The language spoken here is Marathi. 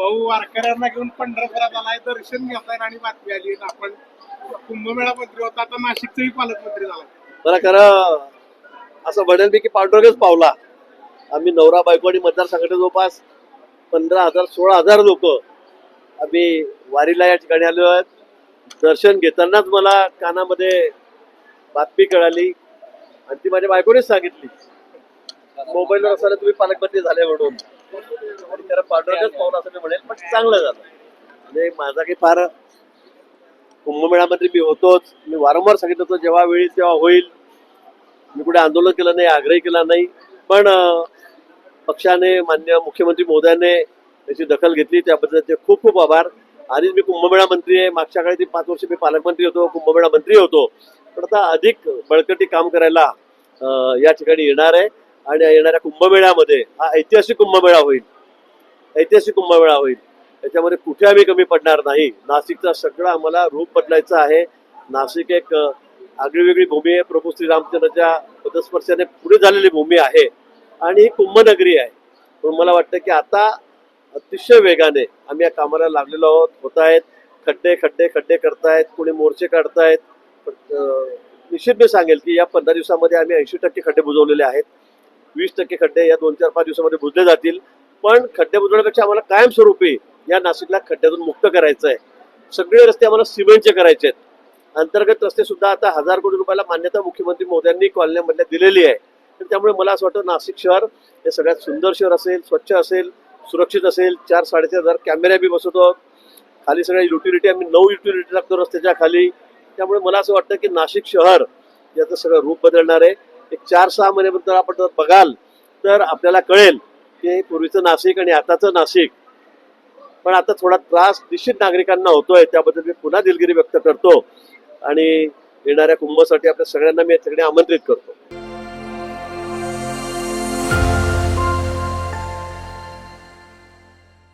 भाऊ वारकऱ्यांना घेऊन पंढरपुरात आलाय, दर्शन घेताय आणि बातमी आली आपण कुंभमेळा मंत्री होता, आता नाशिकचेही पालकमंत्री झाला. मला खरं असं म्हणेल मी की पांडुरंगच पावला. आम्ही नवरा बायको आणि मतदारसंघाचे जवळपास 15,000-16,000 लोक आम्ही वारीला या ठिकाणी आलो आहेत. दर्शन घेतानाच मला कानामध्ये बातमी कळाली आणि ती माझ्या बायकोनेच सांगितली, मोबाईलवर असताना तुम्ही पालकमंत्री झाले म्हणून. खरं पांडुरंगच पावला असं मी म्हणेल, पण चांगलं झालं. म्हणजे माझा काही फार कुंभमेळा मंत्री मी होतोच. मी वारंवार सांगितलं होतं जेव्हा वेळी तेव्हा होईल. मी कुठे आंदोलन केलं नाही, आग्रही केला नाही, पण पक्षाने मान्य मुख्यमंत्री महोदयाने त्याची दखल घेतली, त्याबद्दल ते खूप खूप आभार. आधीच मी कुंभमेळा मंत्री आहे, मागच्या काळी 5 वर्ष मी पालकमंत्री होतो, कुंभमेळा मंत्री होतो, पण आता अधिक बळकटी काम करायला या ठिकाणी येणार आहे. आणि येणाऱ्या कुंभमेळ्यामध्ये हा ऐतिहासिक कुंभमेळा होईल, ऐतिहासिक कुंभमेळा होईल. त्याच्यामध्ये कुठे आम्ही कमी पडणार नाही. नाशिकचा सगळं आम्हाला रूप बदलायचं आहे. नाशिक एक आगळीवेगळी भूमी आहे, प्रभू श्रीरामचंद्राच्या पदस्पर्शाने पुढे झालेली भूमी आहे आणि ही कुंभनगरी आहे. पण मला वाटतं की आता अतिशय वेगाने आम्ही या कामाला लागलेलो आहोत. होत आहेत खड्डे खड्डे खड्डे करतायत, कोणी मोर्चे काढतायत. निश्चित मी सांगेल की या 15 दिवसामध्ये आम्ही 80% खड्डे बुजवलेले आहेत. 20% खड्डे या 2-4-5 दिवसामध्ये बुजले जातील. पण खड्डे बुजवण्यापेक्षा आम्हाला कायमस्वरूपी या नाशिकला खड्ड्यातून मुक्त करायचं आहे. सगळे रस्ते आम्हाला सिमेंटचे करायचे आहेत. अंतर्गत रस्ते सुद्धा आता 1000 कोटी रुपयाला मान्यता मुख्यमंत्री महोदयांनी कॉलनीमधल्या दिलेली आहे. तर त्यामुळे मला असं वाटतं नाशिक शहर हे सगळ्यात सुंदर शहर असेल, स्वच्छ असेल, सुरक्षित असेल. 4-4.5 कॅमेरे आम्ही बसवतो. खाली सगळ्या युटिलिटी आम्ही 9 युटिलिटी टाकतो रस्त्याच्या खाली. त्यामुळे मला असं वाटतं की नाशिक शहर याचं सगळं रूप बदलणार आहे. एक 4-6 महिन्यानंतर आपण जर बघाल तर आपल्याला कळेल की पूर्वीचं नाशिक आणि आताचं नाशिक. पण आता थोडा त्रास निश्चित नागरिकांना होतोय, त्याबद्दल मी पुन्हा दिलगिरी व्यक्त करतो आणि येणाऱ्या कुंभसाठी आपल्या सगळ्यांना मी याच्याकडे आमंत्रित करतो.